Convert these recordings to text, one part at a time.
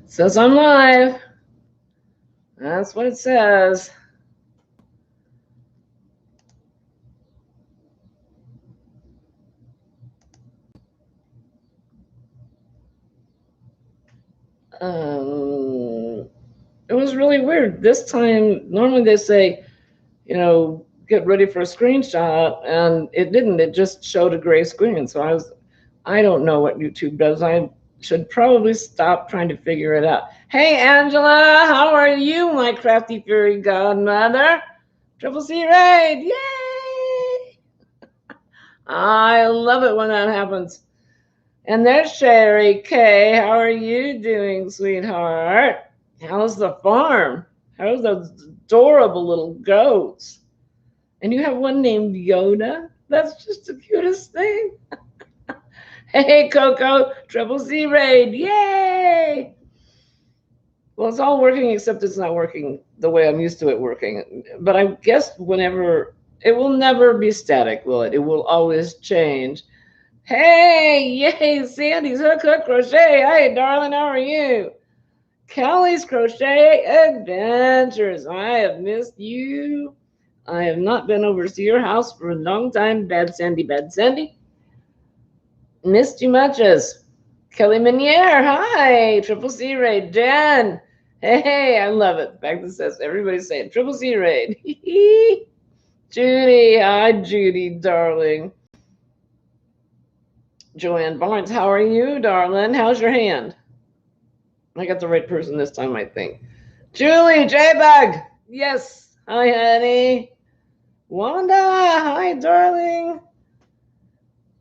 Says I'm live. That's what it says. It was really weird. This time, normally they say, you know, get ready for a screenshot, and it didn't. It just showed a gray screen. So I don't know what YouTube does. I should probably stop trying to figure it out. Hey, Angela, how are you, my crafty fairy godmother? Triple C raid, yay! I love it when that happens. And there's Sherry K. How are you doing, sweetheart? How's the farm? How's those adorable little goats? And you have one named Yoda? That's just the cutest thing. Hey, Coco, Triple C raid, yay! Well, it's all working except it's not working the way I'm used to it working. But I guess whenever, it will never be static, will it? It will always change. Hey, yay, Sandy's Hook Crochet. Hey, darling, how are you? Kelly's Crochet Adventures. I have missed you. I have not been over to your house for a long time. Bad Sandy, bad Sandy. Missed you muches. Kelly Minier, hi. Triple C raid. Jen, hey, I love it. The fact that says everybody's saying Triple C raid. Judy, hi, Judy, darling. Joanne Barnes, how are you, darling? How's your hand? I got the right person this time, I think. Julie, J-Bug, yes. Hi, honey. Wanda, hi, darling.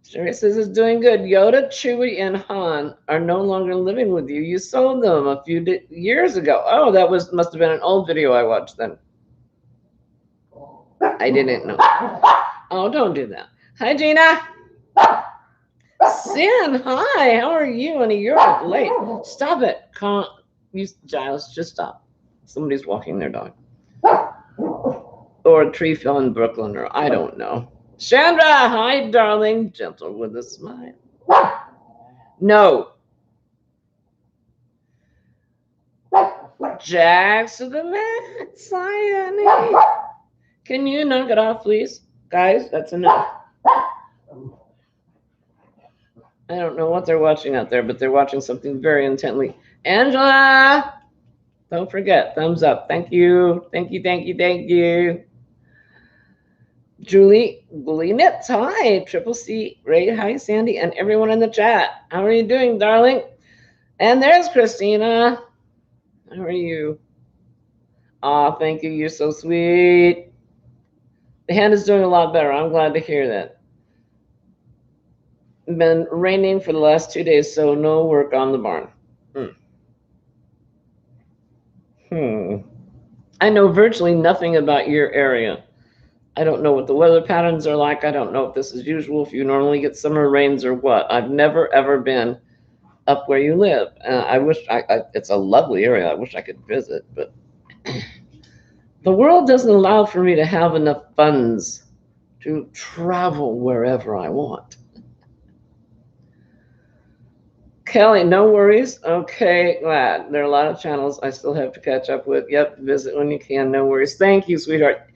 Sherry says it's doing good. Yoda, Chewie, and Han are no longer living with you. You sold them a few years ago. Oh, that must have been an old video I watched then. I didn't know. Oh, don't do that. Hi, Gina. Sin, hi. How are you, honey? You're late. Stop it. Giles, just stop. Somebody's walking their dog. Or a tree fell in Brooklyn, or I don't know. Chandra, hi, darling. Gentle with a smile. No. Jax to the max. Hi, honey. Can you knock it off, please? Guys, that's enough. I don't know what they're watching out there, but they're watching something very intently. Angela, don't forget, thumbs up. Thank you. Thank you, thank you, thank you. Julie Knits, hi. Triple C, Ray, hi, Sandy, and everyone in the chat. How are you doing, darling? And there's Christina. How are you? Aw, thank you. You're so sweet. The hand is doing a lot better. I'm glad to hear that. Been raining for the last 2 days, so no work on the barn. I know virtually nothing about your area. I don't know what the weather patterns are like. I don't know if this is usual, if you normally get summer rains or what. I've never, ever been up where you live. I wish it's a lovely area. I wish I could visit, but the world doesn't allow for me to have enough funds to travel wherever I want. Kelly, no worries. Okay, glad. There are a lot of channels I still have to catch up with. Yep, visit when you can. No worries. Thank you, sweetheart.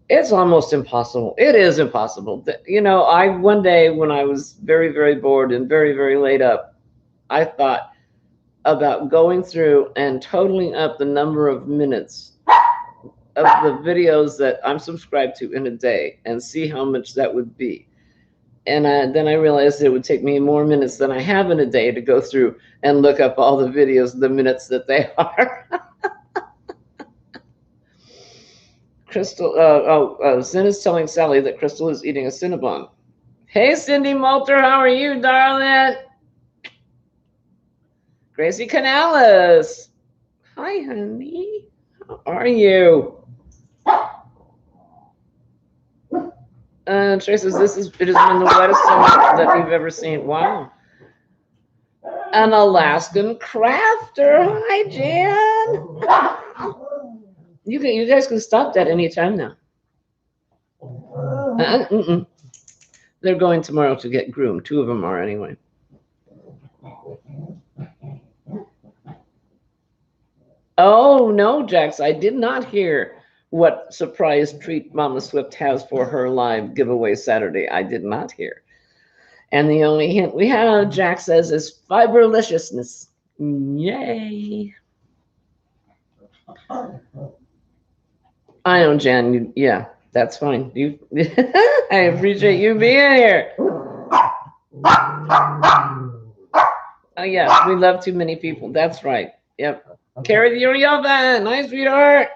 It's almost impossible. It is impossible. You know, one day when I was very, very bored and very, very laid up, I thought about going through and totaling up the number of minutes of the videos that I'm subscribed to in a day and see how much that would be. And then I realized it would take me more minutes than I have in a day to go through and look up all the videos, the minutes that they are. Crystal, Zin is telling Sally that Crystal is eating a Cinnabon. Hey, Cindy Moulter, how are you, darling? Gracie Canales. Hi, honey. How are you? Trey says it has been the wettest summer that we've ever seen. Wow. An Alaskan crafter. Hi, Jan. You guys can stop that anytime now. They're going tomorrow to get groomed. 2 of them are anyway. Oh, no, Jax, I did not hear what surprise treat Mama Swift has for her live giveaway Saturday. I did not hear. And the only hint we have, Jack says, is fiberliciousness. Yay. I know, Jan. Yeah, that's fine. You, I appreciate you being here. Oh, yeah, we love too many people. That's right. Yep. Carry the oven. Nice, sweetheart.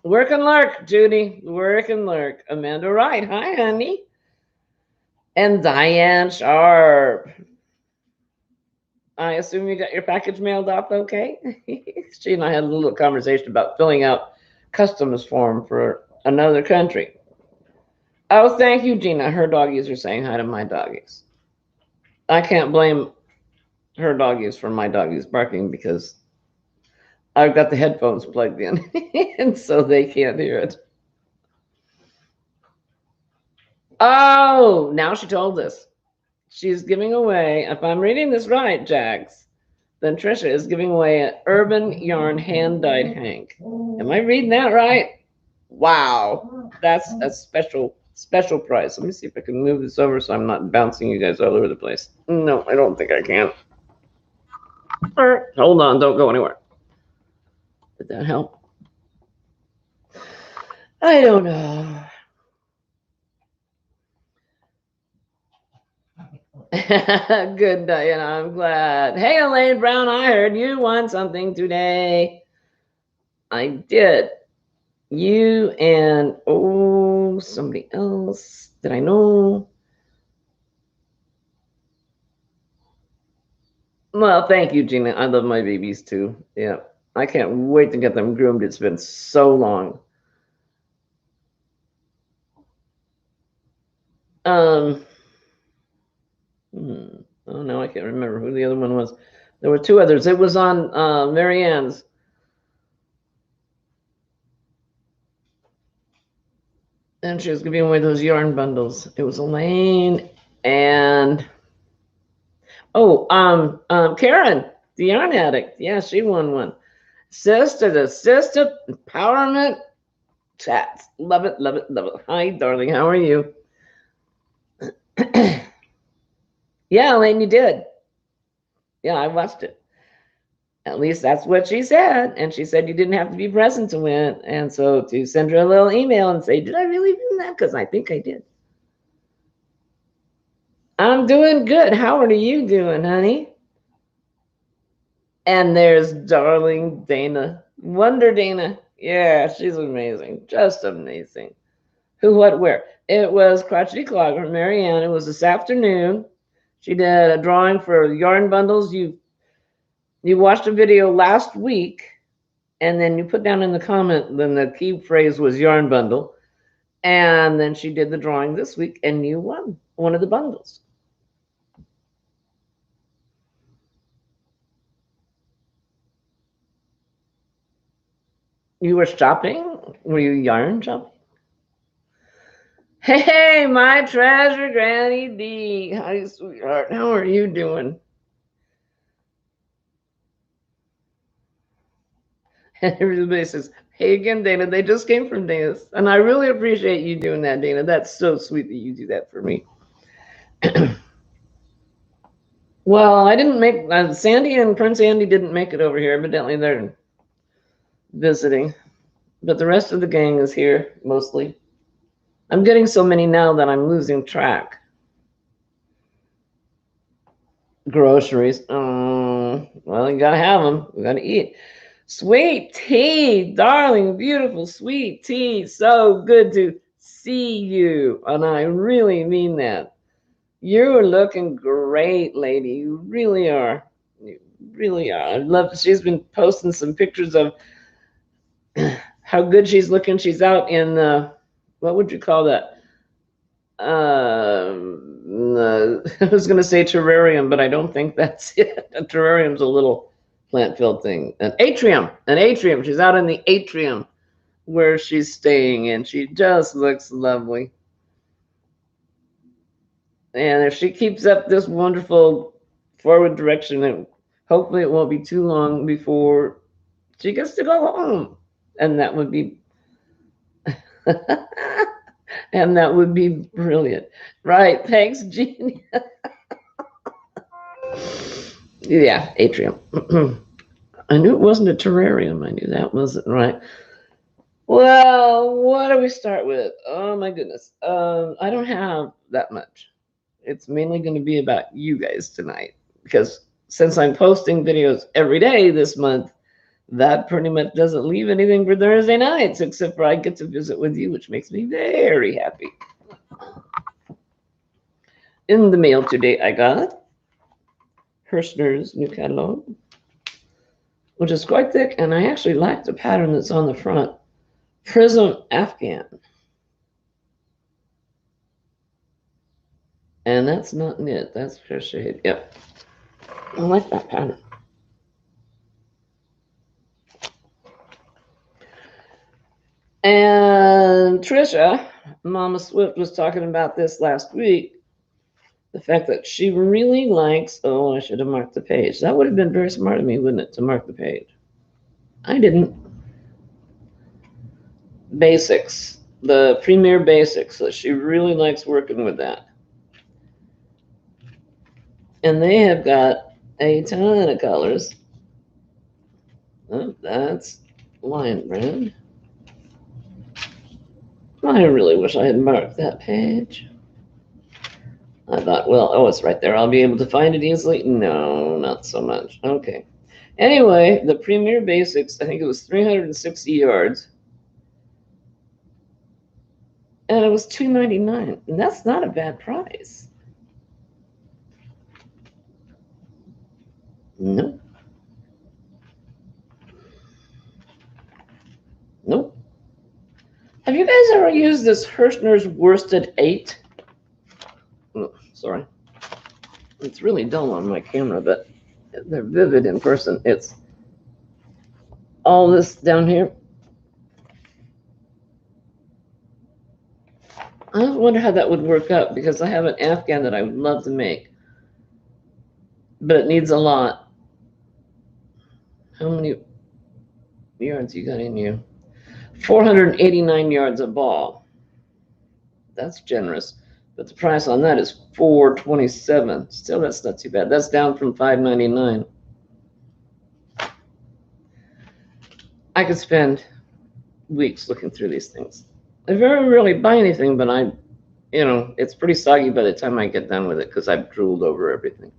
Work and lurk, Judy. Work and lurk. Amanda Wright. Hi, honey. And Diane Sharp. I assume you got your package mailed off okay? She and I had a little conversation about filling out customs form for another country. Oh, thank you, Gina. Her doggies are saying hi to my doggies. I can't blame her doggies for my doggies barking because I've got the headphones plugged in and so they can't hear it. Oh, now she told us. She's giving away, if I'm reading this right, Jax, then Trisha is giving away an Urban Yarn hand-dyed hank. Am I reading that right? Wow, that's a special prize. Let me see if I can move this over so I'm not bouncing you guys all over the place. No, I don't think I can. Hold on, don't go anywhere. Did that help? I don't know. Good, Diana. I'm glad. Hey, Elaine Brown, I heard you won something today. I did. You and, oh, somebody else that I know. Well, thank you, Gina. I love my babies too. Yeah. I can't wait to get them groomed. It's been so long. Um, oh no, I can't remember who the other one was. There were two others. It was on Marianne's. And she was giving away those yarn bundles. It was Elaine and Karen, the yarn addict. Yeah, she won one. Sister to sister empowerment chats. Love it, love it, love it. Hi, darling. How are you? Yeah, Elaine, you did. Yeah, I watched it. At least that's what she said. And she said you didn't have to be present to win. And so to send her a little email and say, did I really do that? Because I think I did. I'm doing good. How are you doing, honey? And there's darling Dana. Wonder Dana. Yeah, she's amazing. Just amazing. Who, what, where? It was Crotchety Clog from Marianne. It was this afternoon. She did a drawing for yarn bundles. You watched a video last week, and then you put down in the comment, then the key phrase was yarn bundle. And then she did the drawing this week, and you won one of the bundles. You were shopping? Were you yarn shopping? Hey, my treasure, Granny D. Hi, sweetheart. How are you doing? And everybody says, hey again, Dana. They just came from Dana's. And I really appreciate you doing that, Dana. That's so sweet that you do that for me. Well, I didn't make, Sandy and Prince Andy didn't make it over here. Evidently, they're visiting. But the rest of the gang is here, mostly. I'm getting so many now that I'm losing track. Groceries. Oh, well, you gotta have them. We gotta eat. Sweet tea, darling, beautiful sweet tea. So good to see you. And I really mean that. You're looking great, lady. You really are. You really are. I love, she's been posting some pictures of how good she's looking. She's out in what would you call that? I was going to say terrarium, but I don't think that's it. A terrarium's a little plant-filled thing. An atrium. She's out in the atrium where she's staying, and she just looks lovely. And if she keeps up this wonderful forward direction, Hopefully it won't be too long before she gets to go home. And that would be and that would be brilliant. Right. Thanks, Jeannie. Yeah, atrium. I knew it wasn't a terrarium. I knew that wasn't right. Well, what do we start with? Oh my goodness. I don't have that much. It's mainly going to be about you guys tonight because since I'm posting videos every day this month, that pretty much doesn't leave anything for Thursday nights except for I get to visit with you, which makes me very happy. In the mail today, I got Hirschner's new catalog, which is quite thick, and I actually like the pattern that's on the front. Prism Afghan. And that's not knit, that's crocheted. Yep. I like that pattern. And Trisha, Mama Swift, was talking about this last week. The fact that she really likes, oh, I should have marked the page. That would have been very smart of me, wouldn't it, to mark the page? I didn't. Basics, the Premier Basics. So she really likes working with that. And they have got a ton of colors. Oh, that's Lion Brand. I really wish I had marked that page. I thought, well, oh, it's right there. I'll be able to find it easily. No, not so much. Okay. Anyway, the Premier Basics, I think it was 360 yards. And it was $2.99. And that's not a bad price. Nope. Nope. Have you guys ever used this Hirschner's Worsted 8? Oh, sorry. It's really dull on my camera, but they're vivid in person. It's all this down here. I wonder how that would work out because I have an Afghan that I would love to make, but it needs a lot. How many yards you got in you? 489 yards a ball. That's generous, but the price on that is $427. Still, that's not too bad. That's down from $5.99. I could spend weeks looking through these things. I very rarely buy anything, but it's pretty soggy by the time I get done with it because I've drooled over everything.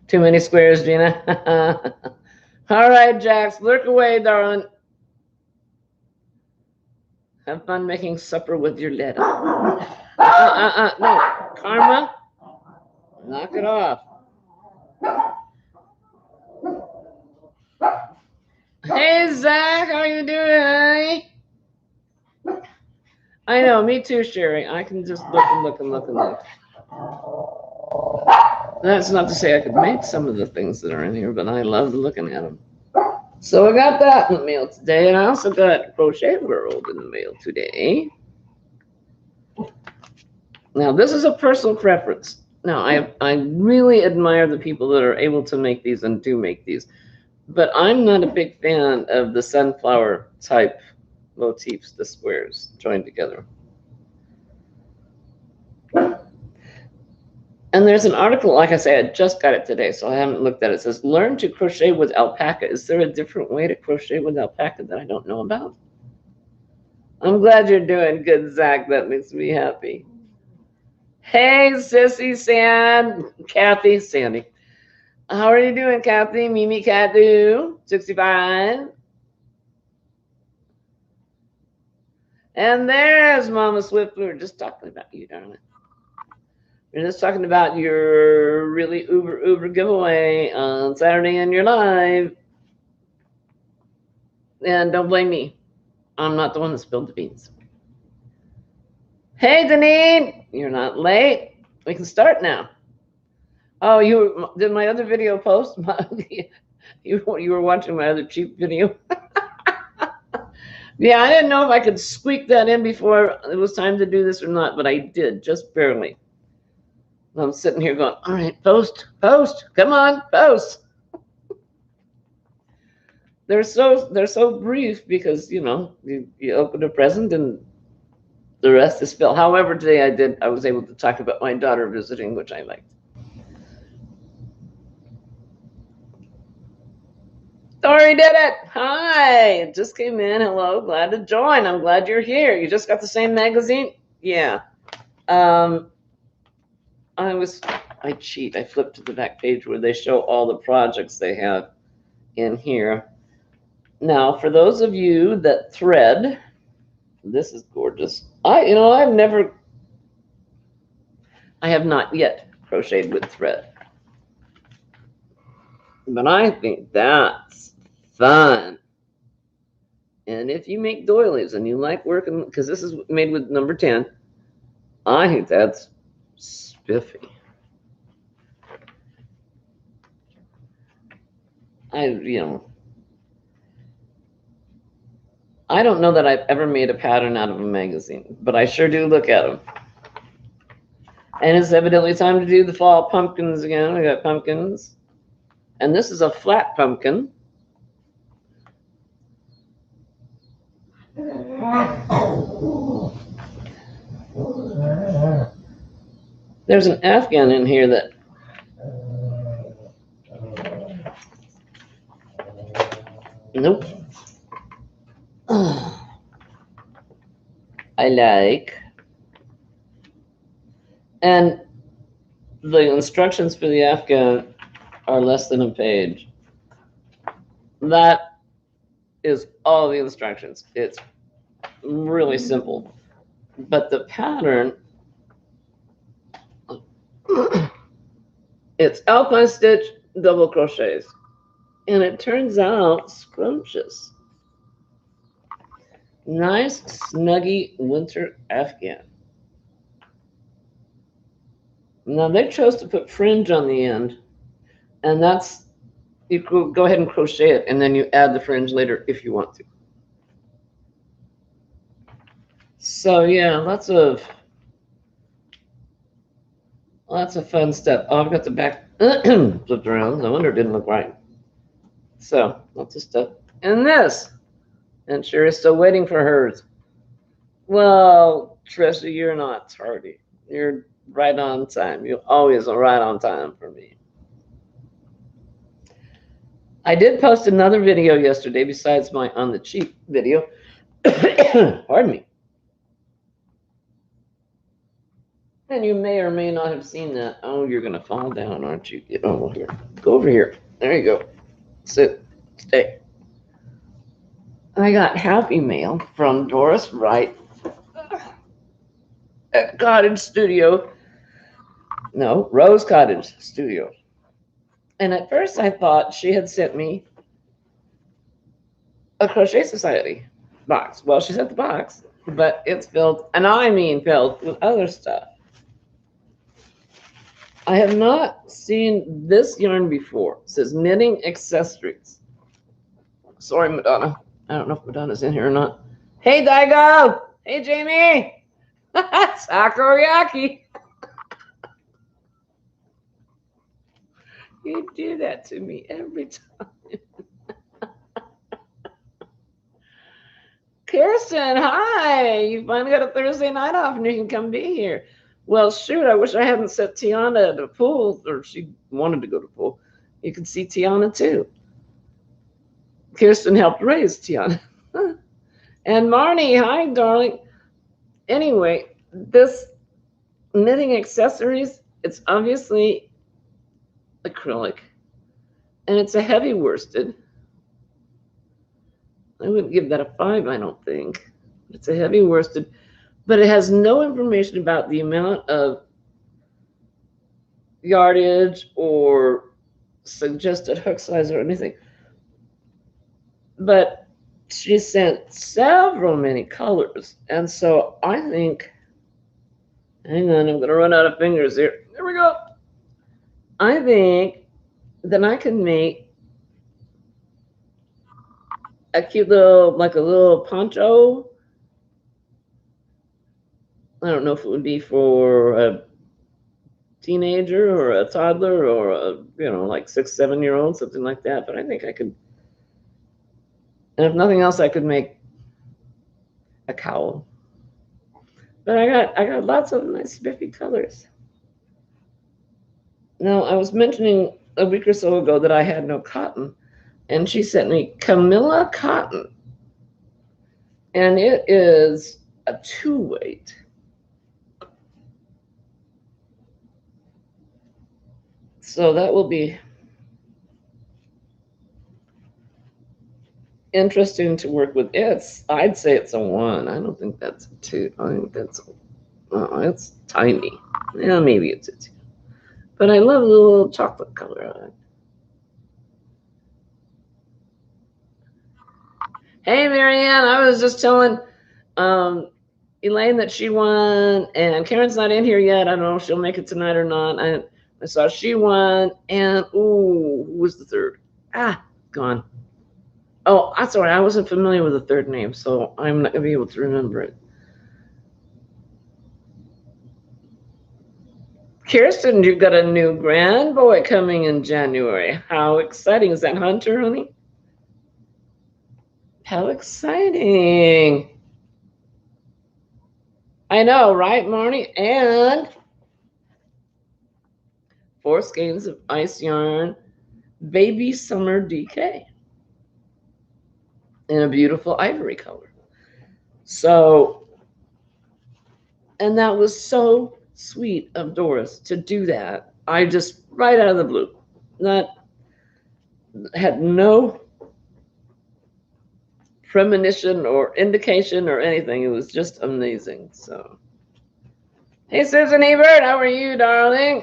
Too many squares, Gina. All right, Jax, lurk away, darling. Have fun making supper with your letter. No, Karma, knock it off. Hey, Zach, how you doing? I know, me too, Sherry. I can just look and look and look and look. That's not to say I could make some of the things that are in here, but I love looking at them. So I got that in the mail today, and I also got Crochet World in the mail today. Now, this is a personal preference. Now, I really admire the people that are able to make these and do make these, but I'm not a big fan of the sunflower type motifs, the squares joined together. And there's an article, like I say, I just got it today, so I haven't looked at it. It says, learn to crochet with alpaca. Is there a different way to crochet with alpaca that I don't know about? I'm glad you're doing good, Zach. That makes me happy. Hey, Sissy, Kathy, Sandy. How are you doing, Kathy? Mimi Cadu, 65. And there's Mama Swift. We were just talking about you, darling. We're just talking about your really uber giveaway on Saturday in your live. And don't blame me. I'm not the one that spilled the beans. Hey, Deneen, you're not late. We can start now. Oh, did my other video post? You were watching my other cheap video. Yeah, I didn't know if I could squeak that in before it was time to do this or not, but I did, just barely. I'm sitting here going, all right, post, come on, post. They're so brief because you open a present and the rest is filled. However, today I was able to talk about my daughter visiting, which I liked. Dory did it. Hi, just came in. Hello, glad to join. I'm glad you're here. You just got the same magazine? Yeah. Um, I cheat. I flipped to the back page where they show all the projects they have in here. Now, for those of you that thread, this is gorgeous. I have not yet crocheted with thread, but I think that's fun. And if you make doilies and you like working, because this is made with number 10, I think that's spiffy. I don't know that I've ever made a pattern out of a magazine, but I sure do look at them. And it's evidently time to do the fall pumpkins again. We got pumpkins. And this is a flat pumpkin. There's an Afghan in here that nope. I like. And the instructions for the Afghan are less than a page. That is all the instructions. It's really simple. But the pattern, it's alpine stitch, double crochets. And it turns out scrumptious. Nice, snuggy winter Afghan. Now they chose to put fringe on the end, and that's, you could go ahead and crochet it, and then you add the fringe later if you want to. So yeah, lots of fun stuff. Oh, I've got the back flipped around. No wonder it didn't look right. So lots of stuff. And this, and Sherry's still waiting for hers. Well, Trisha, you're not tardy. You're right on time. You always are right on time for me. I did post another video yesterday besides my on the cheap video. Pardon me. And you may or may not have seen that. Oh, you're going to fall down, aren't you? Get over here. Go over here. There you go. Sit. Stay. I got happy mail from Doris Wright at Cottage Studio. No, Rose Cottage Studio. And at first I thought she had sent me a Crochet Society box. Well, she sent the box, but it's filled, and I mean filled, with other stuff. I have not seen this yarn before. It says knitting accessories. Sorry, Madonna. I don't know if Madonna's in here or not. Hey, Daigo. Hey, Jamie. Takoyaki. You do that to me every time. Kirsten, hi. You finally got a Thursday night off and you can come be here. Well, shoot, I wish I hadn't set Tiana at a pool, or she wanted to go to pool. You can see Tiana too. Kirsten helped raise Tiana. And Marnie, hi, darling. Anyway, this knitting accessories, it's obviously acrylic, and it's a heavy worsted. I wouldn't give that a 5, I don't think. It's a heavy worsted, but it has no information about the amount of yardage or suggested hook size or anything. But she sent several many colors, and so I think, hang on, I'm going to run out of fingers here. There we go. I think that I can make a cute little, like a little poncho. I don't know if it would be for a teenager or a toddler or a, like 6, 7 year old, something like that. But I think I could, and if nothing else, I could make a cowl. But I got lots of nice spiffy colors. Now, I was mentioning a week or so ago that I had no cotton, and she sent me Camilla cotton, and it is a 2-weight. So that will be interesting to work with. I'd say it's a 1. I don't think that's a 2. I think it's tiny. Yeah, maybe it's a 2. But I love the little chocolate color on it. Hey, Marianne, I was just telling Elaine that she won, and Karen's not in here yet. I don't know if she'll make it tonight or not. I saw she won, and ooh, who was the third? Gone. Oh, that's all right. I wasn't familiar with the third name, so I'm not going to be able to remember it. Kirsten, you've got a new grand boy coming in January. How exciting. Is that Hunter, honey? How exciting. I know, right, Marnie? And 4 skeins of ice yarn, baby summer DK in a beautiful ivory color. So, and that was so sweet of Doris to do that. I just, right out of the blue, had no premonition or indication or anything. It was just amazing. So, hey, Susan Ebert, how are you, darling?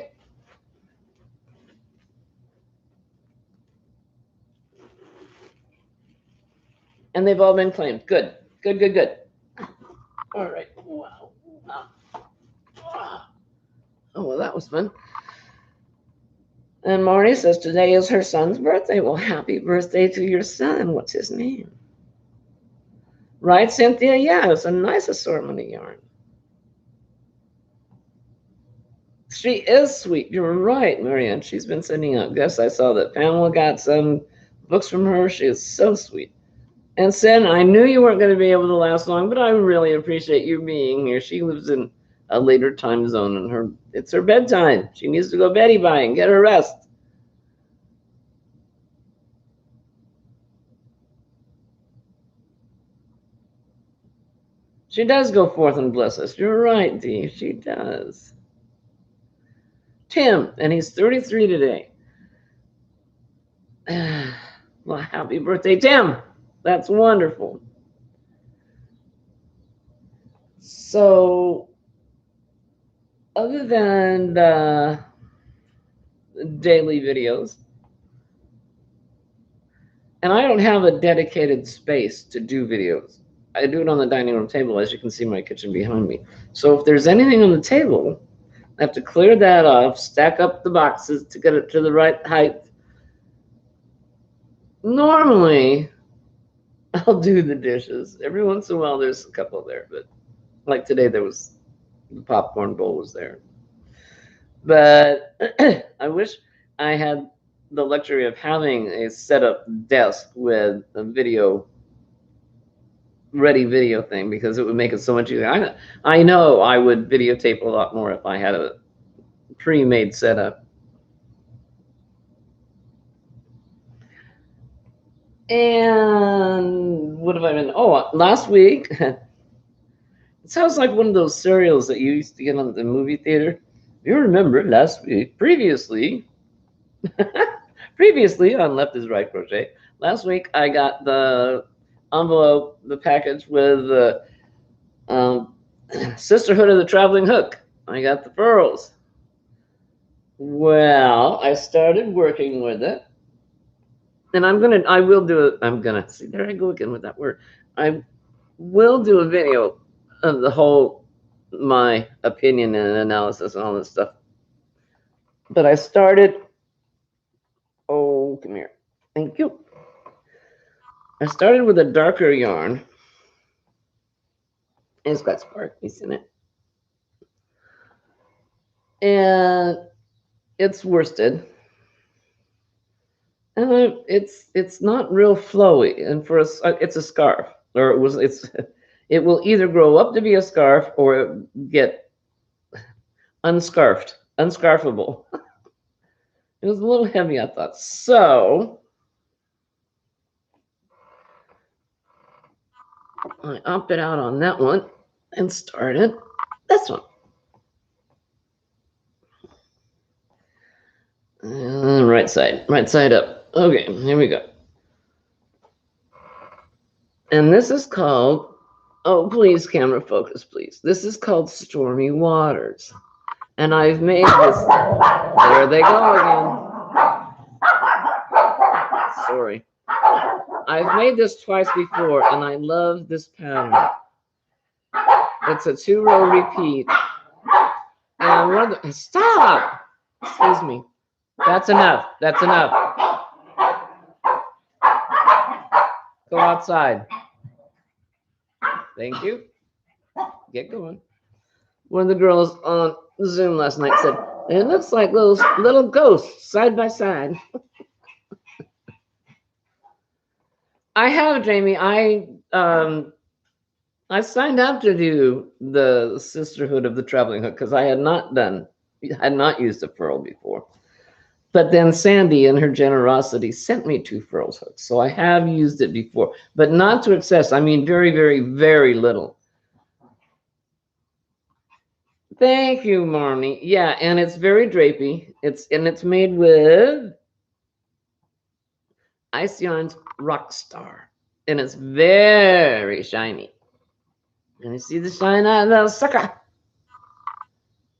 And they've all been claimed. Good, good, good, good. All right. Wow. Oh, well, that was fun. And Marnie says today is her son's birthday. Well, happy birthday to your son. What's his name? Right, Cynthia? Yeah, it's a nice assortment of yarn. She is sweet. You're right, Marianne. She's been sending out gifts. I saw that Pamela got some books from her. She is so sweet. And Sen, I knew you weren't going to be able to last long, but I really appreciate you being here. She lives in a later time zone, and it's her bedtime. She needs to go Betty by and get her rest. She does go forth and bless us. You're right, Dee. She does. Tim, and he's 33 today. Well, happy birthday, Tim. That's wonderful. So, other than the daily videos, and I don't have a dedicated space to do videos. I do it on the dining room table, as you can see my kitchen behind me. So if there's anything on the table, I have to clear that off, stack up the boxes to get it to the right height. Normally, I'll do the dishes. Every once in a while, there's a couple there, but like today, the popcorn bowl was there. But I wish I had the luxury of having a set-up desk with a ready video thing, because it would make it so much easier. I know I would videotape a lot more if I had a pre-made setup. And what have I been? Oh, last week, it sounds like one of those serials that you used to get on the movie theater. You remember last week, previously on Left is Right Crochet. Last week, I got the envelope, the package with the Sisterhood of the Traveling Hook. I got the pearls. Well, I started working with it. And I will do it. See, there I go again with that word. I will do a video of my opinion and analysis and all this stuff. But I started, oh, come here. Thank you. I started with a darker yarn. And it's got sparkles in it. And It's worsted. And it's not real flowy, and for us, it's a scarf, or it will either grow up to be a scarf or get unscarfable. It was a little heavy, I thought. So I opted out on that one and started this one. Right side up. Okay, here we go. And this is called, oh, please, camera focus, please. This is called Stormy Waters. And I've made this, there they go again. Sorry. I've made this twice before, and I love this pattern. It's a 2-row repeat. And stop! Excuse me. That's enough. That's enough. Go outside. Thank you. Get going. One of the girls on Zoom last night said, it looks like little ghosts side by side. I have, Jamie. I signed up to do the Sisterhood of the Traveling Hook because I had not used a furl before. But then Sandy, in her generosity, sent me 2 furls hooks. So I have used it before, but not to excess. I mean, very, very, very little. Thank you, Marnie. Yeah, and it's very drapey. It's made with Ice Yarn's Rockstar, and it's very shiny. And you see the shine on that sucker,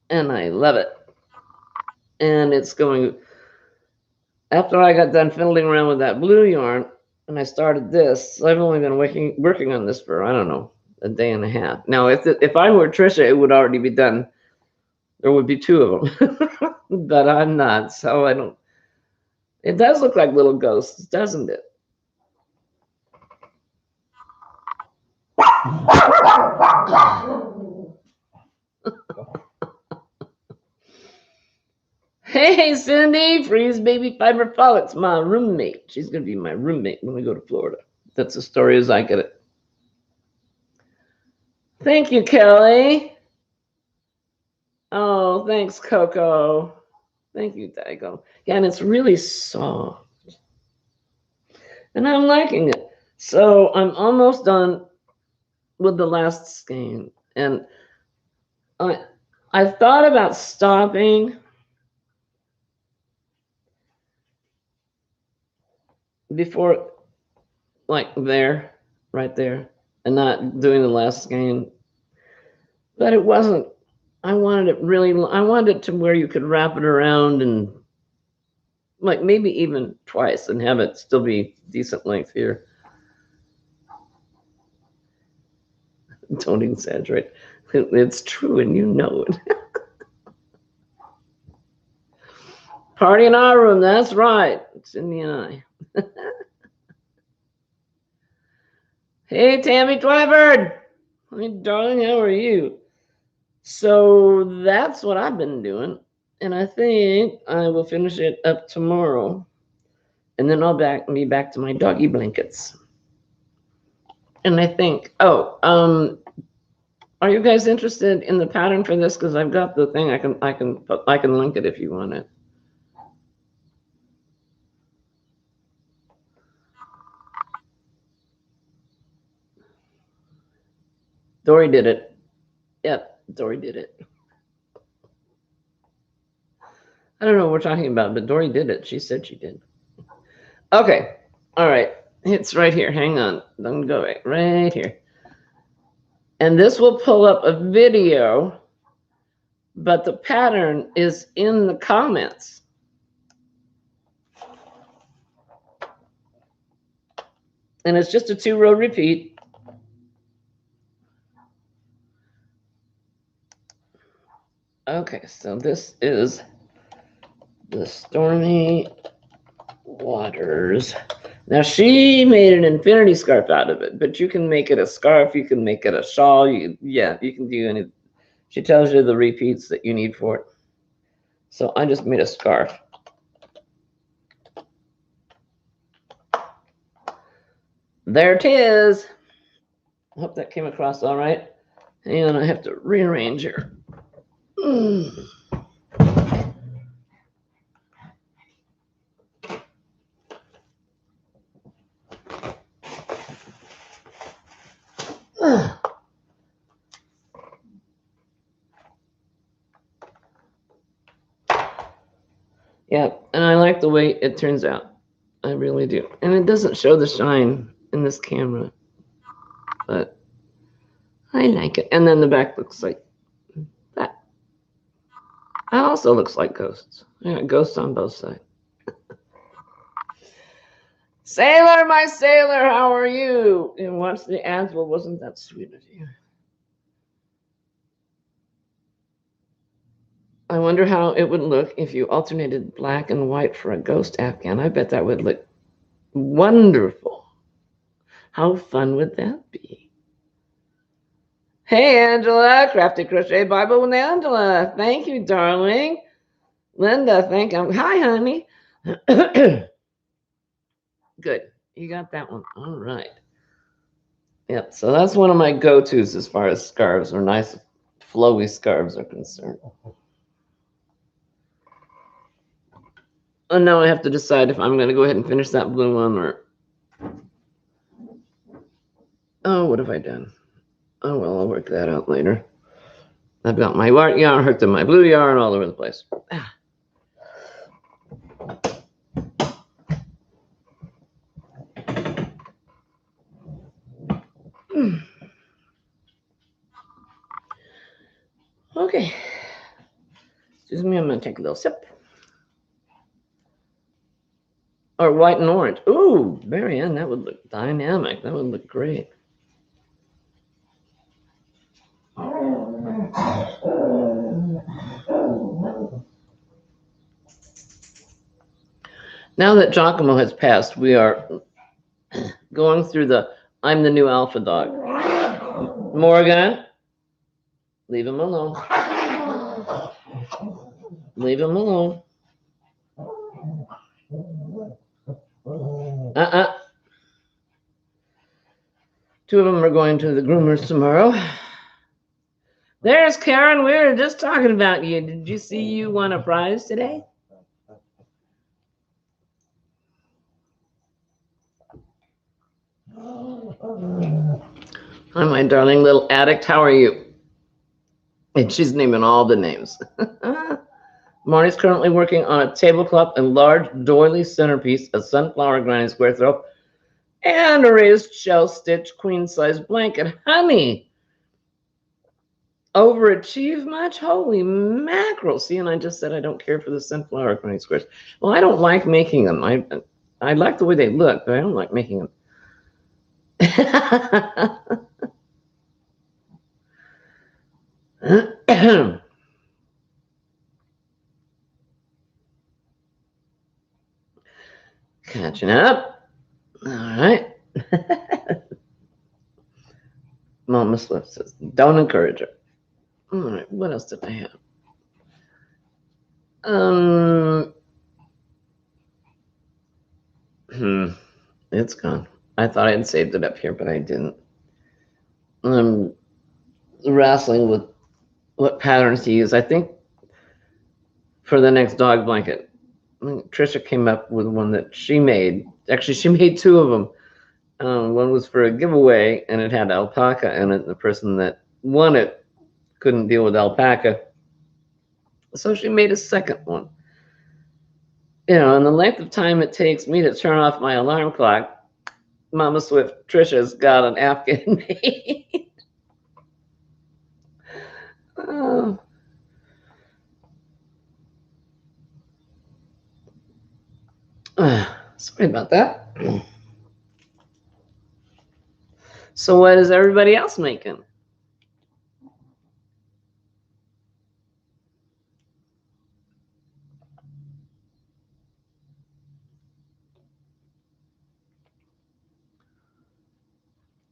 and I love it. And it's going. After I got done fiddling around with that blue yarn, and I started this, I've only been working on this for, I don't know, a day and a half. Now, if I were Trisha, it would already be done. There would be 2 of them, but I'm not, so I don't. It does look like little ghosts, doesn't it? Hey, Cindy, Freeze Baby Fiber Frolics, my roommate. She's going to be my roommate when we go to Florida. That's the story as I get it. Thank you, Kelly. Oh, thanks, Coco. Thank you, Dago. Yeah, and it's really soft. And I'm liking it. So I'm almost done with the last skein. And I thought about stopping before, like there, right there, and not doing the last skein. But it wasn't. I wanted it to where you could wrap it around and like maybe even twice and have it still be decent length here. Don't exaggerate. It's true and you know it. Party in our room, that's right. Cindy and I. Hey, Tammy Twyford. Hey, darling, how are you? So that's what I've been doing. And I think I will finish it up tomorrow. And then I'll be back to my doggy blankets. And I think, are you guys interested in the pattern for this? Because I've got the thing. I can link it if you want it. Dory did it. Yep, Dory did it. I don't know what we're talking about, but Dory did it. She said she did. Okay. All right. It's right here. Hang on. Don't go away. Right here. And this will pull up a video, but the pattern is in the comments. And it's just a 2-row repeat. Okay, so this is the Stormy Waters. Now she made an infinity scarf out of it, but you can make it a scarf, you can make it a shawl, you can do any. She tells you the repeats that you need for it. So I just made a scarf. There it is. I hope that came across all right. And I have to rearrange here. Yeah, and I like the way it turns out. I really do. And it doesn't show the shine in this camera, but I like it. And then the back looks like that. It also looks like ghosts. I got ghosts on both sides. Sailor, my sailor, how are you? And watch the ads. Well, wasn't that sweet of you? I wonder how it would look if you alternated black and white for a ghost Afghan. I bet that would look wonderful. How fun would that be? Hey, Angela, Crafty Crochet Bible with Angela. Thank you, darling. Linda, thank you. Hi, honey. Good. You got that one. All right. Yep. So that's one of my go-tos as far as scarves or nice flowy scarves are concerned. And now I have to decide if I'm going to go ahead and finish that blue one or... Oh, what have I done? Oh, well, I'll work that out later. I've got my white yarn hooked in my blue yarn all over the place. Okay. Excuse me, I'm going to take a little sip. Or white and orange. Ooh, Marianne, that would look dynamic. That would look great. Now that Giacomo has passed, we are going through the I'm the new alpha dog. Morgan, leave him alone. Leave him alone. Two of them are going to the groomers tomorrow. There's Karen. We were just talking about you. Did you see you won a prize today? Hi, my darling little addict. How are you? And she's naming all the names. Marnie's currently working on a tablecloth and large doily centerpiece, a sunflower grinding square throw, and a raised shell stitch queen size blanket. Honey, overachieve much? Holy mackerel. See, and I just said I don't care for the sunflower grinding squares. Well, I don't like making them. I like the way they look, but I don't like making them. Catching up. All right. Mama Swift says, don't encourage her. All right. What else did I have? It's gone. I thought I had saved it up here, but I didn't. I'm wrestling with what patterns to use. I think for the next dog blanket, Trisha came up with one that she made. Actually, she made two of them. One was for a giveaway, and it had alpaca in it. The person that won it couldn't deal with alpaca, so she made a second one. You know, and the length of time it takes me to turn off my alarm clock, Mama Swift Trisha's got an Afghan made. Oh. Sorry about that. So what is everybody else making?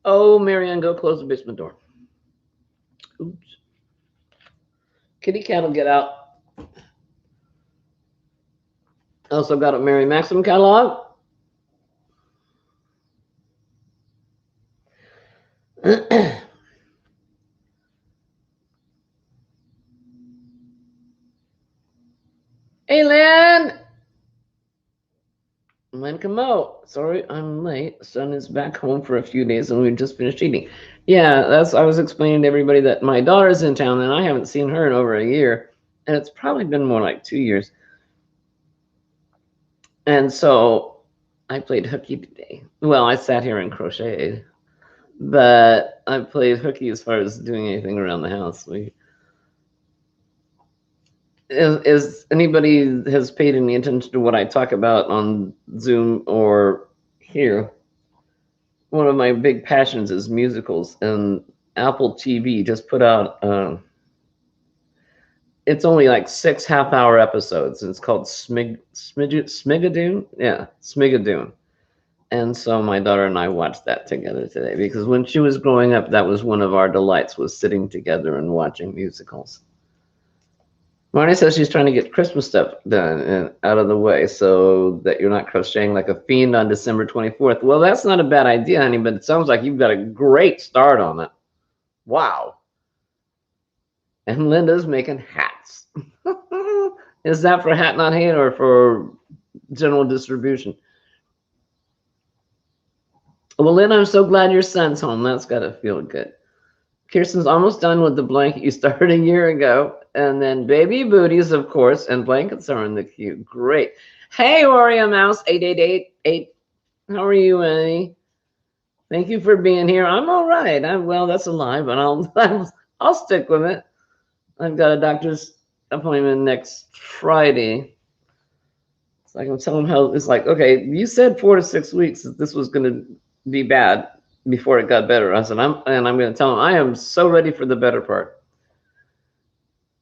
Oh, Marianne, go close the basement door. Oops. Kitty cat will get out. Also got a Mary Maxim catalog. Hey, Lynn! Lynn Camo. Sorry, I'm late. Son is back home for a few days and we just finished eating. Yeah, I was explaining to everybody that my daughter's in town and I haven't seen her in over a year. And it's probably been more like 2 years. And so I played hooky today. Well, I sat here and crocheted, but I played hooky as far as doing anything around the house. Is anybody has paid any attention to what I talk about on Zoom or here? One of my big passions is musicals, and Apple TV just put out. It's only like 6 half-hour episodes. It's called Smigadoon. Yeah, Smigadoon. And so my daughter and I watched that together today because when she was growing up, that was one of our delights, was sitting together and watching musicals. Marnie says she's trying to get Christmas stuff done and out of the way so that you're not crocheting like a fiend on December 24th. Well, that's not a bad idea, honey, but it sounds like you've got a great start on it. Wow. And Linda's making hats. Is that for Hat Not Hate or for general distribution? Well, Lynn, I'm so glad your son's home. That's got to feel good. Kirsten's almost done with the blanket you started a year ago. And then baby booties, of course, and blankets are in the queue. Great. Hey, Oreo Mouse 8888. How are you, Annie? Thank you for being here. I'm all right. Well, that's a lie, but I'll stick with it. I've got a doctor's appointment next Friday. So I can tell him how it's like, okay, you said 4 to 6 weeks that this was going to be bad before it got better. I said, I'm going to tell him I am so ready for the better part.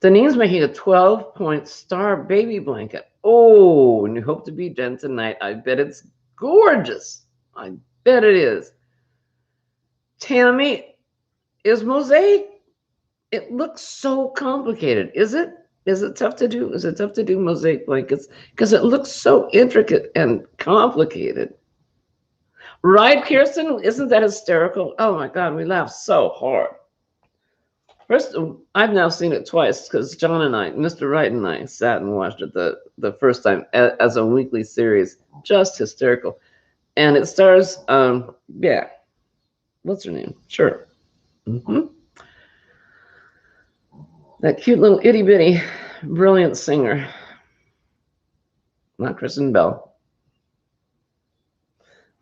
Danine's making a 12-point star baby blanket. Oh, and you hope to be done tonight. I bet it's gorgeous. I bet it is. Tammy, is mosaic? It looks so complicated. Is it? Is it tough to do? Is it tough to do mosaic blankets? Because it looks so intricate and complicated. Right, Kirsten? Isn't that hysterical? Oh my God, we laughed so hard. First, I've now seen it twice because John and I, Mr. Wright and I, sat and watched it the first time as a weekly series. Just hysterical. And it stars, yeah, what's her name? Sure. That cute little itty bitty, brilliant singer. Not Kristen Bell.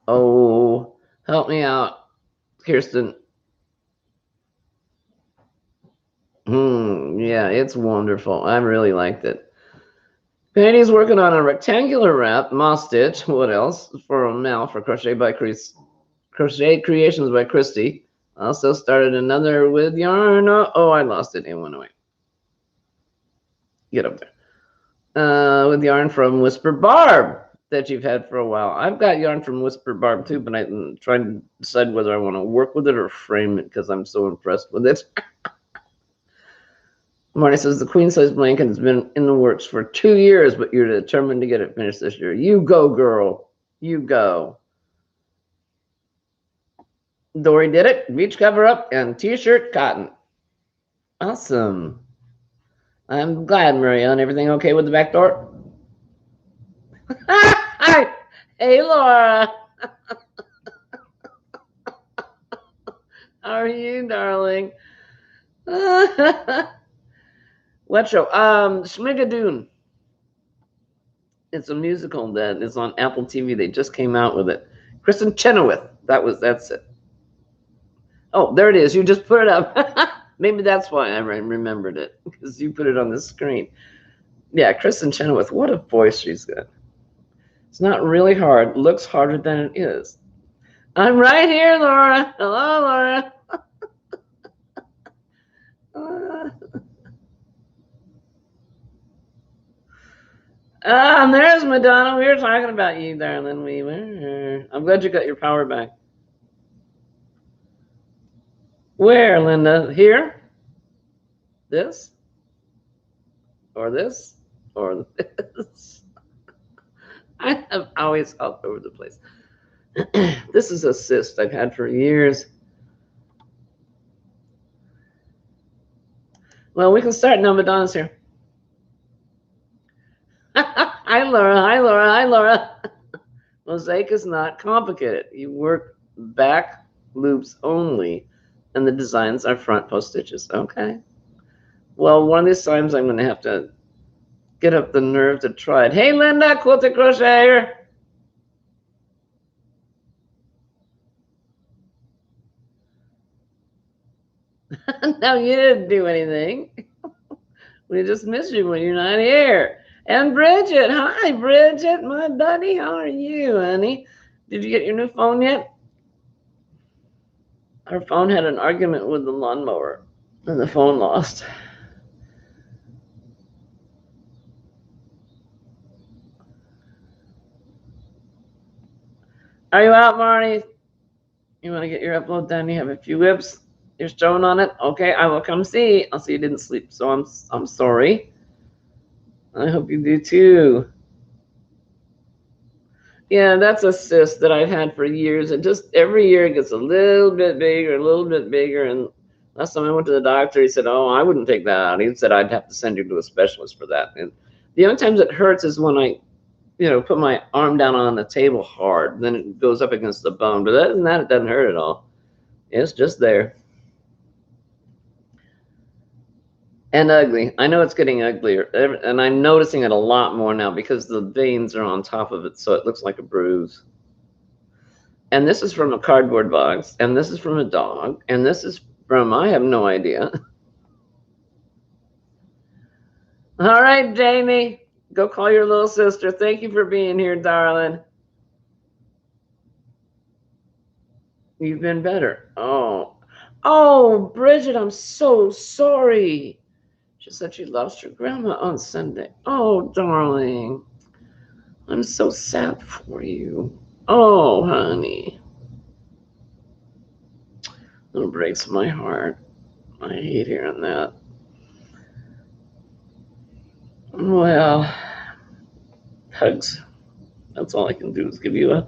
Oh, help me out, Kirsten. Yeah, it's wonderful. I really liked it. Patty's working on a rectangular wrap, moss stitch. What else? For a mouth for Crochet Creations by Christy. Also started another with yarn. Oh, I lost it. It went away. Get up there. With yarn from Whisper Barb that you've had for a while. I've got yarn from Whisper Barb too, but I'm trying to decide whether I want to work with it or frame it because I'm so impressed with it. Marty says the queen size blanket has been in the works for 2 years, but you're determined to get it finished this year. You go, girl. You go. Dory did it. Beach cover up and t-shirt cotton. Awesome. I'm glad, Marianne. Everything okay with the back door? Hi. Hey, Laura. How are you, darling? What show? Schmigadoon. It's a musical that is on Apple TV. They just came out with it. Kristen Chenoweth. That's it. Oh, there it is. You just put it up. Maybe that's why I remembered it, because you put it on the screen. Yeah, Kristen Chenoweth. What a voice she's got. It's not really hard. It looks harder than it is. I'm right here, Laura. Hello, Laura. And there's Madonna. We were talking about you, darling. We were. I'm glad you got your power back. Where, Linda? Here? This? Or this? Or this? I am always all over the place. This is a cyst I've had for years. Well, we can start now. Madonna's here. Hi, Laura. Hi, Laura. Hi, Laura. Mosaic is not complicated. You work back loops only, and the designs are front post stitches. Okay. Well, one of these times I'm going to have to get up the nerve to try it. Hey, Linda, quilted crocheter. No, you didn't do anything. We just miss you when you're not here. And Bridget, hi, Bridget, my buddy. How are you, honey? Did you get your new phone yet? Our phone had an argument with the lawnmower, and the phone lost. Are you out, Marty? You want to get your upload done? You have a few whips. You're showing on it. Okay, I will come see. I'll see you didn't sleep, so I'm sorry. I hope you do too. Yeah, that's a cyst that I've had for years. It just every year it gets a little bit bigger, a little bit bigger. And last time I went to the doctor, he said, "Oh, I wouldn't take that out." He said I'd have to send you to a specialist for that. And the only times it hurts is when I, put my arm down on the table hard. Then it goes up against the bone. But other than that, it doesn't hurt at all. It's just there. And ugly. I know it's getting uglier, and I'm noticing it a lot more now because the veins are on top of it, so it looks like a bruise. And this is from a cardboard box, and this is from a dog, and this is from, I have no idea. All right, Jamie, go call your little sister. Thank you for being here, darling. You've been better. Oh, Bridget, I'm so sorry. She said she lost her grandma on Sunday. Oh, darling. I'm so sad for you. Oh, honey. It breaks my heart. I hate hearing that. Well, hugs. That's all I can do is give you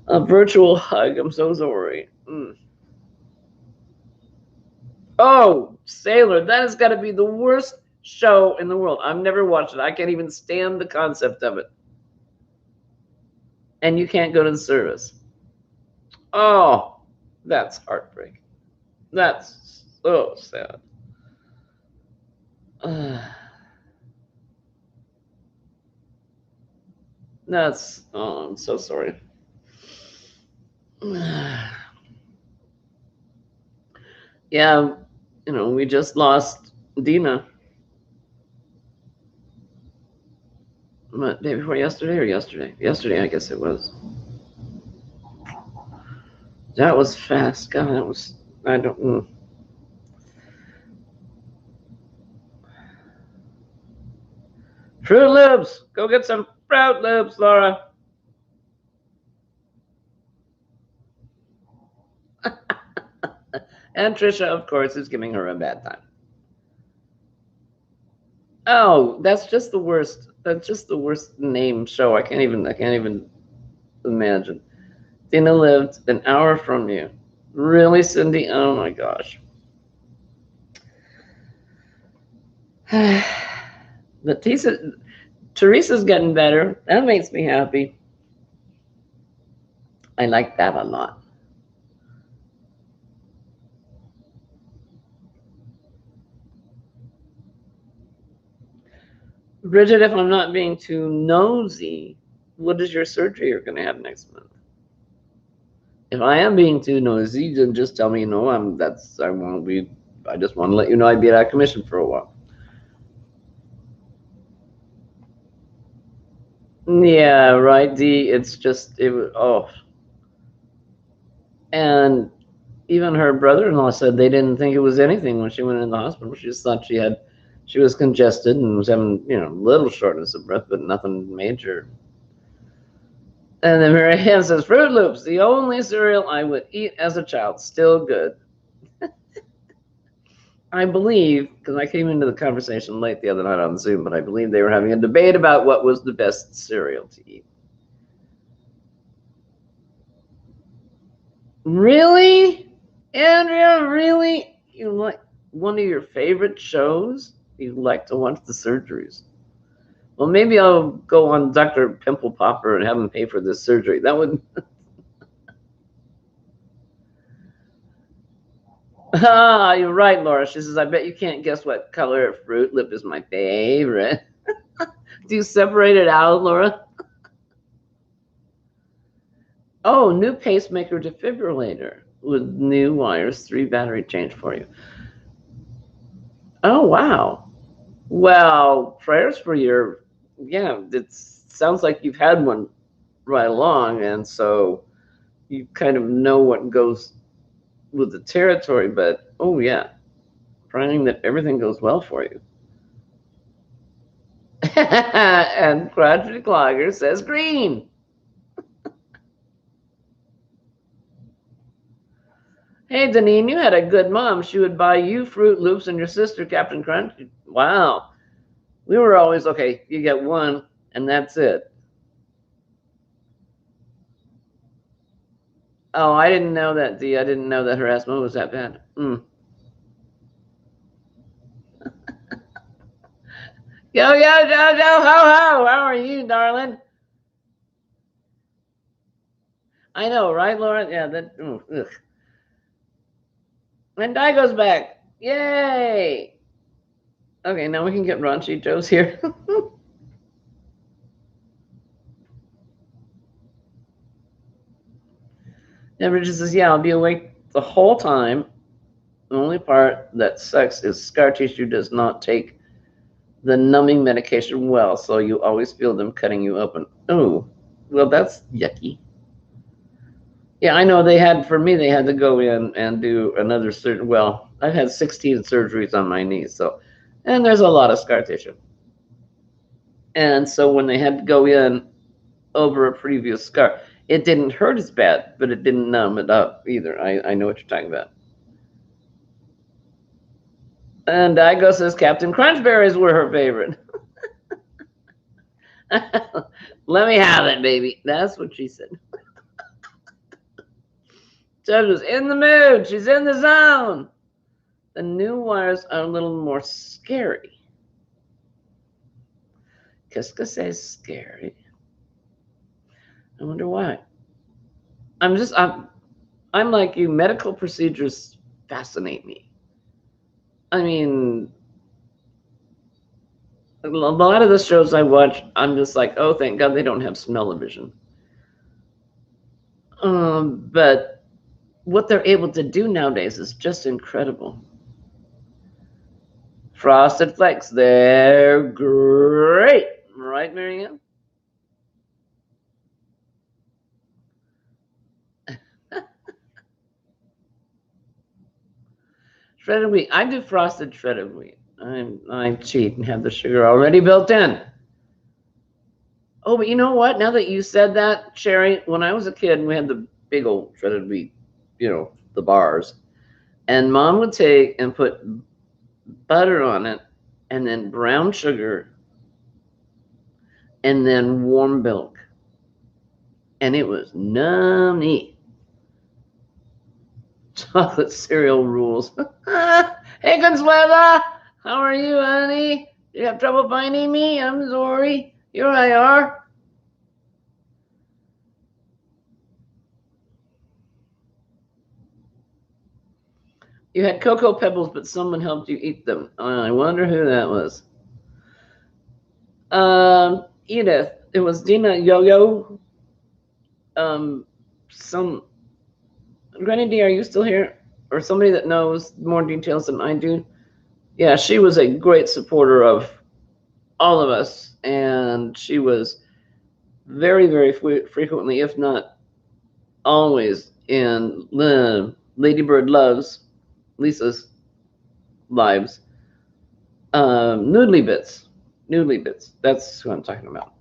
a virtual hug. I'm so sorry. Oh, Sailor, that has got to be the worst show in the world. I've never watched it. I can't even stand the concept of it. And you can't go to the service. Oh, that's heartbreaking. That's so sad. I'm so sorry. Yeah, we just lost Dina. What, day before yesterday or yesterday? Yesterday, I guess it was. That was fast. God, that was, I don't know. Fruit Loops. Go get some Fruit Loops, Laura. And Trisha, of course, is giving her a bad time. Oh, that's just the worst. That's just the worst name show. I can't even imagine. Dina lived an hour from you. Really, Cindy? Oh my gosh. But Teresa's getting better. That makes me happy. I like that a lot. Bridget, if I'm not being too nosy, what is your surgery you're going to have next month? If I am being too nosy, then just tell me, I just want to let you know I'd be out of commission for a while. Yeah, right, Dee. It's just, And even her brother-in-law said they didn't think it was anything when she went in the hospital. She just thought she was congested and was having, a little shortness of breath, but nothing major. And then Mary Ann says, Fruit Loops, the only cereal I would eat as a child. Still good. I believe, because I came into the conversation late the other night on Zoom, but I believe they were having a debate about what was the best cereal to eat. Really? Andrea, really? You like one of your favorite shows? You like to watch the surgeries? Well, maybe I'll go on Dr. Pimple Popper and have him pay for this surgery. That would. Ah, you're right, Laura. She says, I bet you can't guess what color Fruit Lip is my favorite. Do you separate it out, Laura? Oh, new pacemaker defibrillator with new wires, 3 battery change for you. Oh, wow. Well, prayers for your, yeah, it sounds like you've had one right along. And so you kind of know what goes with the territory. But, oh, yeah, praying that everything goes well for you. And Quadratic Logger says green. Hey, Deneen, you had a good mom. She would buy you Fruit Loops and your sister Captain Crunch. Wow. We were always, okay, you get one, and that's it. Oh, I didn't know that, Dee. I didn't know that her asthma was that bad. Yo, yo, yo, yo, ho, ho. How are you, darling? I know, right, Laura? Yeah, that. Ugh. And Daigo's back. Yay. Okay, now we can get raunchy Joe's here. And Bridget says, yeah, I'll be awake the whole time. The only part that sucks is scar tissue does not take the numbing medication well, so you always feel them cutting you open. Oh, well, that's yucky. Yeah, I know they had, for me, they had to go in and do another surgery. Well, I've had 16 surgeries on my knees, so, and there's a lot of scar tissue. And so when they had to go in over a previous scar, it didn't hurt as bad, but it didn't numb it up either. I know what you're talking about. And Daigo says Captain Crunchberries were her favorite. Let me have it, baby. That's what she said. Judge was in the mood. She's in the zone. The new wires are a little more scary. Kiska says scary. I wonder why. I'm like you. Medical procedures fascinate me. I mean, a lot of the shows I watch, I'm just like, oh, thank God they don't have smell-o-vision. But what they're able to do nowadays is just incredible. Frosted Flakes, they're great. Right, Marianne? Shredded wheat. I do frosted shredded wheat. I cheat and have the sugar already built in. Oh, but you know what? Now that you said that, Sherry, when I was a kid, we had the big old shredded wheat, the bars. And Mom would take and put butter on it, and then brown sugar, and then warm milk. And it was nummy. Chocolate cereal rules. Hey, Consuela, how are you, honey? You have trouble finding me? I'm sorry. Here I are. You had Cocoa Pebbles, but someone helped you eat them. I wonder who that was. Edith. It was Dina Yo-Yo. Some Granny D, are you still here? Or somebody that knows more details than I do? Yeah, she was a great supporter of all of us, and she was very, very frequently, if not always, in Ladybird Loves, Lisa's lives. Noodly Bits. Noodly Bits. That's who I'm talking about.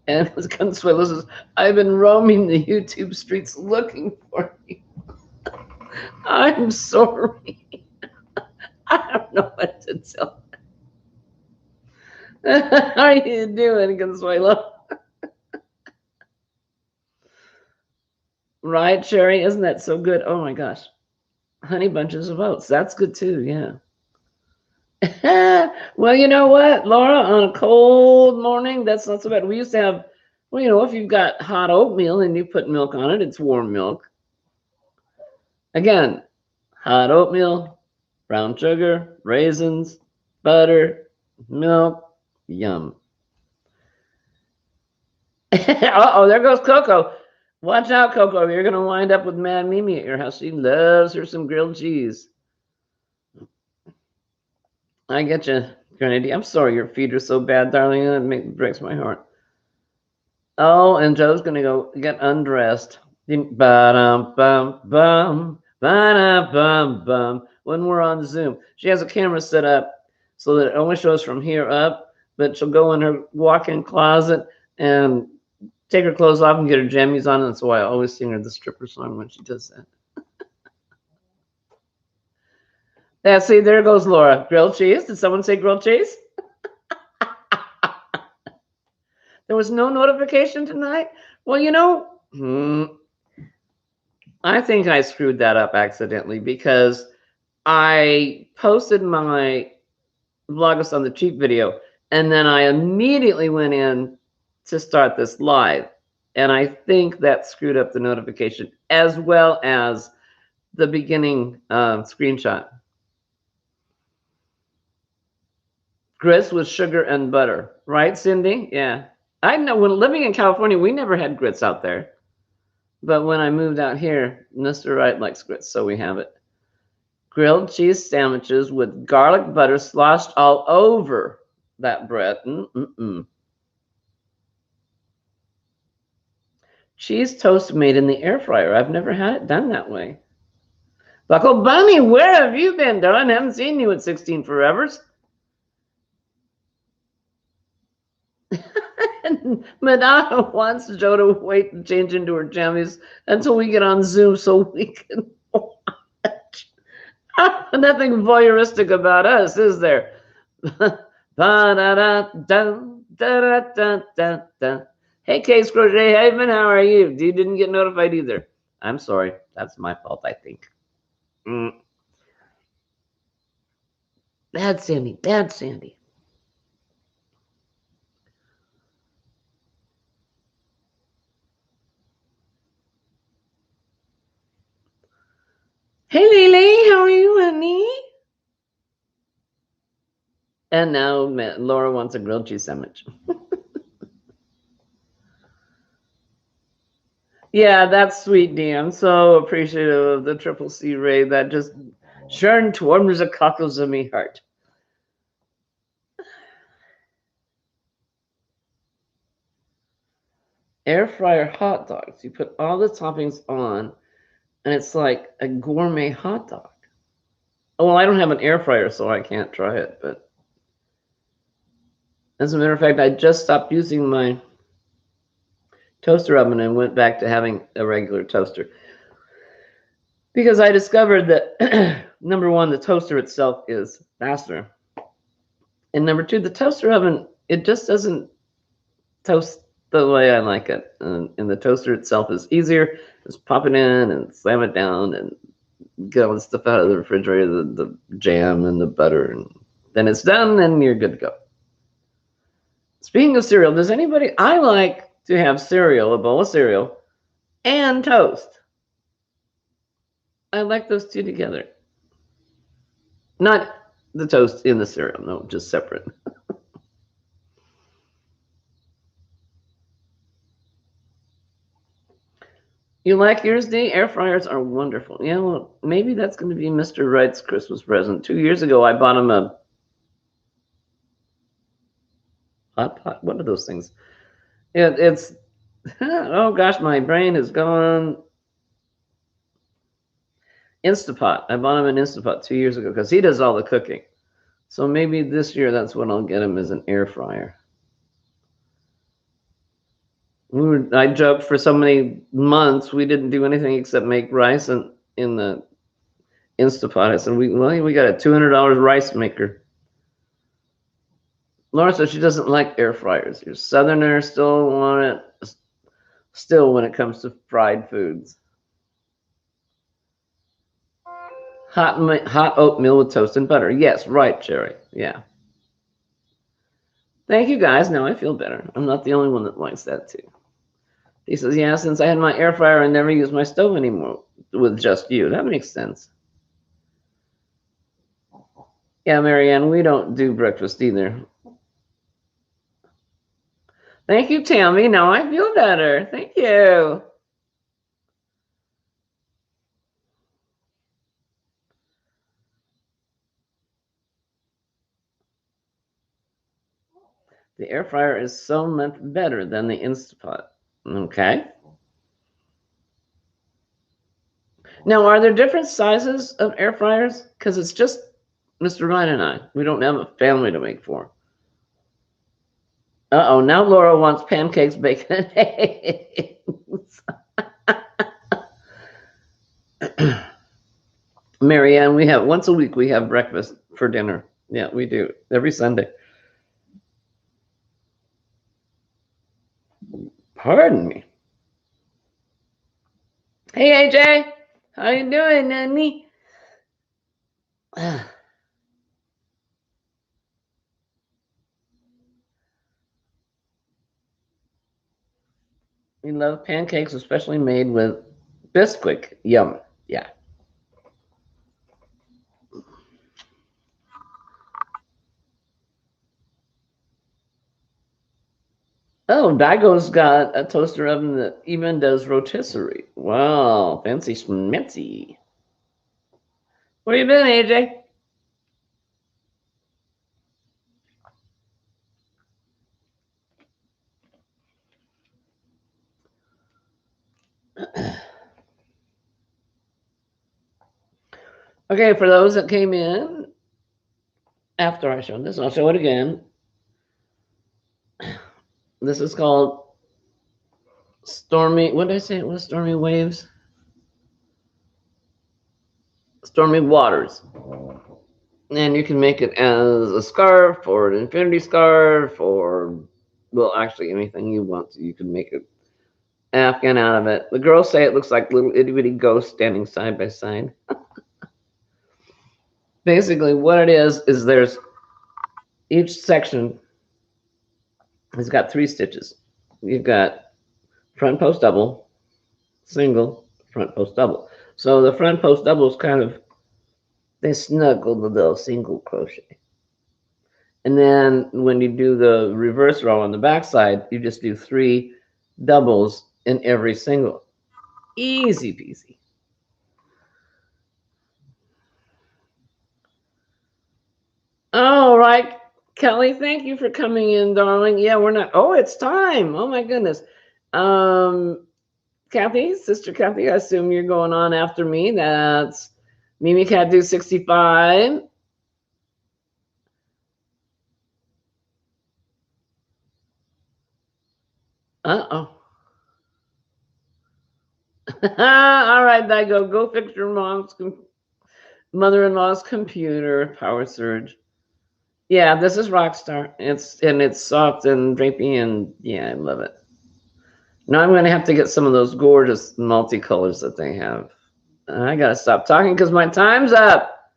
And as Consuelo says, I've been roaming the YouTube streets looking for you. I'm sorry. I don't know what to tell. How are you doing, Consuelo? Right, Sherry? Isn't that so good? Oh my gosh. Honey bunches of oats. That's good too, yeah. Well, you know what, Laura, on a cold morning, that's not so bad. We used to have, well, if you've got hot oatmeal and you put milk on it, it's warm milk. Again, hot oatmeal, brown sugar, raisins, butter, milk, yum. Uh-oh, there goes Coco. Watch out, Coco. You're going to wind up with Mad Mimi at your house. She loves her some grilled cheese. I get you, Grenady. I'm sorry your feet are so bad, darling. It breaks my heart. Oh, and Joe's going to go get undressed. Ba-dum-bum-bum, ba-dum-bum-bum. When we're on Zoom, she has a camera set up so that it only shows from here up, but she'll go in her walk-in closet and take her clothes off and get her jammies on. And that's why I always sing her the stripper song when she does that. Yeah, see, there goes Laura. Grilled cheese. Did someone say grilled cheese? There was no notification tonight? Well, I think I screwed that up accidentally because I posted my Vlogmas on the cheap video, and then I immediately went in to start this live. And I think that screwed up the notification as well as the beginning screenshot. Grits with sugar and butter, right, Cindy? Yeah. I know when living in California, we never had grits out there. But when I moved out here, Mr. Wright likes grits, so we have it. Grilled cheese sandwiches with garlic butter sloshed all over that bread. Cheese toast made in the air fryer. I've never had it done that way. Buckle Bunny, where have you been, darling? I haven't seen you at 16 Forevers. Madonna wants Joe to wait and change into her jammies until we get on Zoom so we can watch. Nothing voyeuristic about us, is there? Hey, Case Crochet Haven, how are you? You didn't get notified either. I'm sorry. That's my fault, I think. Bad Sandy. Bad Sandy. Hey, Lily, how are you, honey? And now Laura wants a grilled cheese sandwich. Yeah, that's sweet, Dee. I'm so appreciative of the Triple C Ray. That just churned warms the cockles of me heart. Air fryer hot dogs. You put all the toppings on, and it's like a gourmet hot dog. Oh, well, I don't have an air fryer, so I can't try it. But as a matter of fact, I just stopped using my toaster oven and went back to having a regular toaster. Because I discovered that, number one, the toaster itself is faster. And number two, the toaster oven, it just doesn't toast the way I like it. And the toaster itself is easier. Just pop it in and slam it down and get all the stuff out of the refrigerator, the jam and the butter. And then it's done and you're good to go. Speaking of cereal, does anybody, I like to have cereal, a bowl of cereal, and toast. I like those two together. Not the toast in the cereal, no, just separate. You like yours, Dee? Air fryers are wonderful. Yeah, well, maybe that's going to be Mr. Wright's Christmas present. 2 years ago, I bought him a hot pot. What are those things? It's, oh gosh, my brain is gone. Instapot. I bought him an Instapot 2 years ago because he does all the cooking. So maybe this year that's what I'll get him is an air fryer. I joked for so many months we didn't do anything except make rice in the Instapot. I said, we got a $200 rice maker. Laura says she doesn't like air fryers. Your Southerner still want it. Still, when it comes to fried foods. Hot oatmeal with toast and butter. Yes, right, Cherry. Yeah. Thank you guys. Now I feel better. I'm not the only one that likes that too. He says, yeah, since I had my air fryer, I never use my stove anymore with just you. That makes sense. Yeah, Marianne, we don't do breakfast either. Thank you, Tammy. Now I feel better. Thank you. The air fryer is so much better than the Instapot. Okay. Now, are there different sizes of air fryers? Because it's just Mr. Ryan and I. We don't have a family to make for. Uh-oh, now Laura wants pancakes, bacon, and eggs. Marianne, we have once a week we have breakfast for dinner. Yeah, we do every Sunday. Pardon me. Hey AJ, how you doing, Nanny? We love pancakes, especially made with Bisquick. Yum. Yeah. Oh, Daigo's got a toaster oven that even does rotisserie. Wow, fancy schmancy. Where you been, AJ? Okay, for those that came in after I showed this, I'll show it again. This is called Stormy. What did I say it was? Stormy Waves? Stormy Waters. And you can make it as a scarf or an infinity scarf or, well, actually anything you want to. You can make it Afghan out of it. The girls say it looks like little itty bitty ghosts standing side by side. Basically, what it is there's each section has got 3 stitches. You've got front post double, single, front post double. So the front post double is kind of, they snuggle the little single crochet. And then when you do the reverse row on the back side, you just do 3 doubles in every single. Easy peasy. All right, Kelly, thank you for coming in, darling. Yeah, we're not. Oh, it's time. Oh my goodness. Kathy, Sister Kathy, I assume you're going on after me. That's Mimi Cat do 65. Uh-oh. All right, Daigo, go fix your mother-in-law's computer. Power surge. Yeah, this is Rockstar. It's soft and drapey and yeah, I love it. Now I'm gonna have to get some of those gorgeous multicolors that they have. I gotta stop talking because my time's up.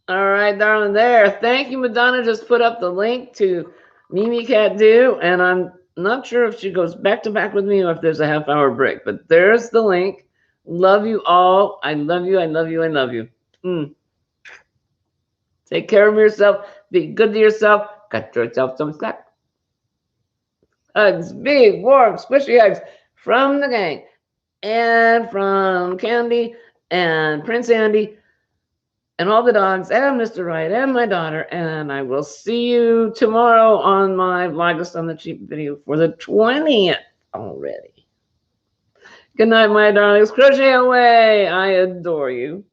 All right, darling, there. Thank you, Madonna. Just put up the link to Mimi Cat Do, and I'm not sure if she goes back to back with me or if there's a half-hour break, but there's the link. Love you all. I love you. I love you. I love you. Take care of yourself. Be good to yourself. Cut yourself some slack. Hugs, big, warm, squishy hugs from the gang and from Candy and Prince Andy and all the dogs and Mr. Right and my daughter. And I will see you tomorrow on my Vlogust on the Cheap video for the 20th already. Good night, my darlings. Crochet away. I adore you.